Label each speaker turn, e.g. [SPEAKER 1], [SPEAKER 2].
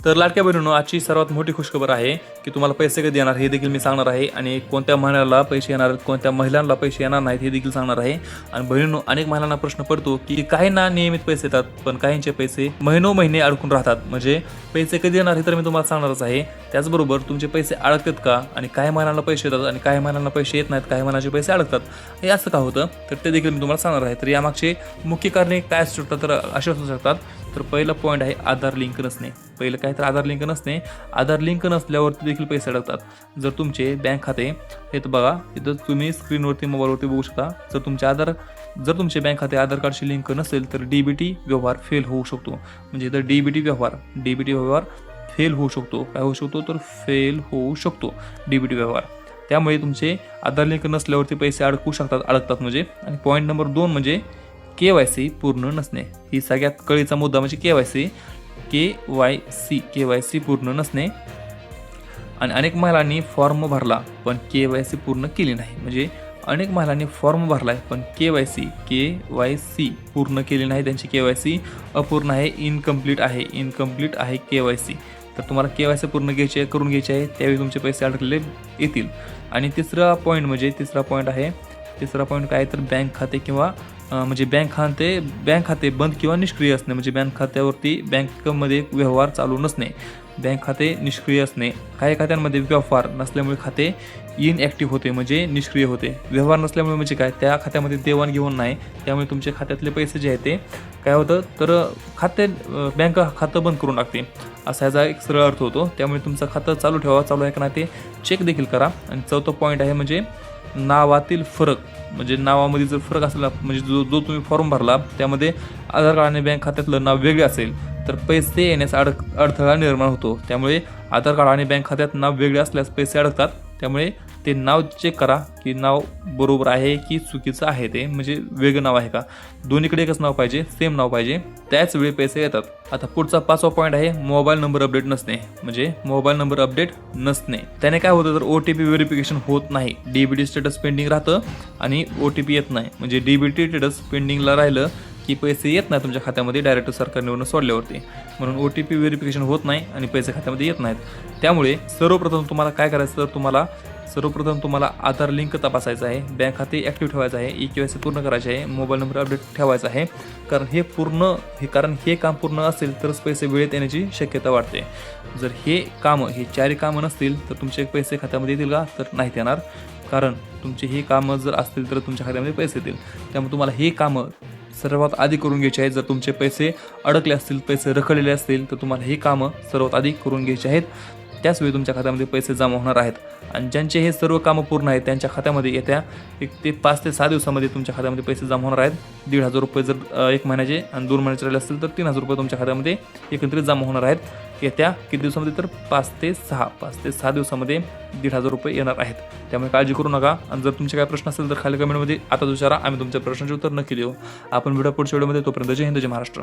[SPEAKER 1] तर लाडक्या बहिणींनो, आजची सर्वात मोठी खुशखबर आहे की तुम्हाला पैसे कधी येणार हे देखील मी सांगणार आहे आणि कोणत्या महिन्याला पैसे येणार आहेत, कोणत्या महिलांना पैसे येणार नाहीत हे देखील सांगणार आहे. आणि बहिणींनो, अनेक महिलांना प्रश्न पडतो की काहींना नियमित पैसे येतात पण काहींचे पैसे महिने अडकून राहतात. म्हणजे पैसे कधी येणार हे तर मी तुम्हाला सांगणारच आहे. त्याचबरोबर तुमचे पैसे अडकतात का आणि काही महिलांना पैसे येतात आणि काही महिलांना पैसे येत नाहीत, काही महिन्याचे पैसे अडकतात, हे असं का होतं तर ते देखील मी तुम्हाला सांगणार आहे. तर यामागचे मुख्य कारणे काय असू शकतात तर असे असू शकतात. तर पहिला पॉईंट आहे आधार लिंक नसणे. पहिलं काय तर आधार लिंक नसणे. आधार लिंक नसल्यावरती देखील पैसे अडकतात. जर तुमचे बँक खाते हे तर बघा, इथं तुम्ही स्क्रीनवरती मोबाईलवरती बघू शकता. जर तुमचे बँक खाते आधार कार्डशी लिंक नसेल तर डीबीटी व्यवहार फेल होऊ शकतो. म्हणजे इथं डीबीटी व्यवहार फेल होऊ शकतो. काय होऊ शकतो तर फेल होऊ शकतो डीबीटी व्यवहार. त्यामुळे तुमचे आधार लिंक नसल्यावरती पैसे अडकतात म्हणजे. आणि पॉईंट नंबर 2 म्हणजे KYC पूर्ण नसणे. ही सगळ्यात कळीचा मुद्दा म्हणजे KYC पूर्ण नसणे. आणि अनेक महिलांनी फॉर्म भरला पण KYC पूर्ण केली नाही. म्हणजे अनेक महिलांनी फॉर्म भरलाय पण KYC पूर्ण केली नाही. त्यांची KYC अपूर्ण आहे, इनकम्प्लीट आहे KYC. तर तुम्हाला KYC करून घ्यायची आहे, त्यावेळी तुमचे पैसे अडकलेले येतील. आणि तिसरा पॉईंट काय तर बँक खाते किंवा म्हणजे बँक खाते बंद किंवा निष्क्रिय असणे. म्हणजे बँक खात्यावरती बँकेमध्ये व्यवहार चालू नसणे, बँक खाते निष्क्रिय असणे. काही खात्यांमध्ये व्यवहार नसल्यामुळे खाते इनॲक्टिव्ह होते म्हणजे निष्क्रिय होते. व्यवहार नसल्यामुळे म्हणजे काय, त्या खात्यामध्ये देवाणघेवाण नाही, त्यामुळे तुमच्या खात्यातले पैसे जे आहेत ते काय होतं तर बँक खातं बंद करून टाकते, असा याचा एक सरळ अर्थ होतो. त्यामुळे तुमचं खातं चालू ठेवा, चालू आहे का नाही ते चेक देखील करा. आणि चौथा पॉईंट आहे म्हणजे नावातील फरक. म्हणजे नावामध्ये जर फरक असला म्हणजे जो तुम्ही फॉर्म भरला त्यामध्ये आधार कार्ड आणि बँक खात्यातलं नाव वेगळे असेल तर पैसे येण्याचा अडथळा निर्माण होतो. त्यामुळे आधार कार्ड आणि बँक खात्यात नाव वेगळे असल्यास पैसे अडकतात. त्यामुळे ते नाव चेक करा की नाव बरोबर आहे की चुकीचं आहे, ते म्हणजे वेगळं नाव आहे का. दोन्हीकडे एकच नाव पाहिजे, सेम नाव पाहिजे, त्याच वेळी पैसे येतात. आता पुढचा 5वा पॉईंट आहे मोबाईल नंबर अपडेट नसणे. म्हणजे मोबाईल नंबर अपडेट नसणे त्याने काय होतं तर OTP व्हेरिफिकेशन होत नाही, डीबीटी स्टेटस पेंडिंग राहतं आणि OTP येत नाही. म्हणजे डीबीटी स्टेटस पेंडिंगला राहिलं की पैसे येत नाही तुमच्या खात्यामध्ये डायरेक्ट सरकारने सोडल्यावरती. म्हणून OTP व्हेरिफिकेशन होत नाही आणि पैसे खात्यामध्ये येत नाहीत. त्यामुळे सर्वप्रथम तुम्हाला काय करायचं तर तुम्हाला आधार लिंक तपासायचा आहे, बँक खाते ॲक्टिव्ह ठेवायचं आहे, KYC पूर्ण करायचे आहे, मोबाईल नंबर अपडेट ठेवायचा आहे. कारण हे काम पूर्ण असेल तरच पैसे वेळेत येण्याची शक्यता वाटते. जर हे 4 कामं नसतील तर तुमचे पैसे खात्यामध्ये येतील का तर नाहीत येणार. कारण तुमचे हे कामं जर असतील तर तुमच्या खात्यामध्ये पैसे येतील. त्यामुळे तुम्हाला हे कामं सर्वात आधी करून घ्यायचे आहेत. जर तुमचे पैसे अडकले असतील, पैसे रखडलेले असतील तर तुम्हाला हे कामं सर्वात आधी करून घ्यायचे आहेत. त्याचवेळी तुमच्या खात्यामध्ये पैसे जमा होणार आहेत. आणि ज्यांचे हे सर्व कामं पूर्ण आहेत त्यांच्या खात्यामध्ये येत्या 5 ते 6 दिवसामध्ये तुमच्या खात्यामध्ये पैसे जमा होणार आहेत. 1,500 रुपये जर 1 महिन्याचे आणि 2 महिन्याचे राहिले असतील तर 3,000 रुपये तुमच्या खात्यामध्ये एकत्रित जमा होणार आहेत. येत्या किती दिवसामध्ये तर 5 ते 6 दिवसामध्ये 1,500 रुपये येणार आहेत. त्यामुळे काळजी करू नका. आणि जर तुमचे काय प्रश्न असेल तर खाली कमेंटमध्ये आताच विचारा, आम्ही तुमच्या प्रश्नाचे उत्तर नक्की देऊ. आपण पुढच्या व्हिडिओमध्ये. तोपर्यंत जय हिंद, जय महाराष्ट्र.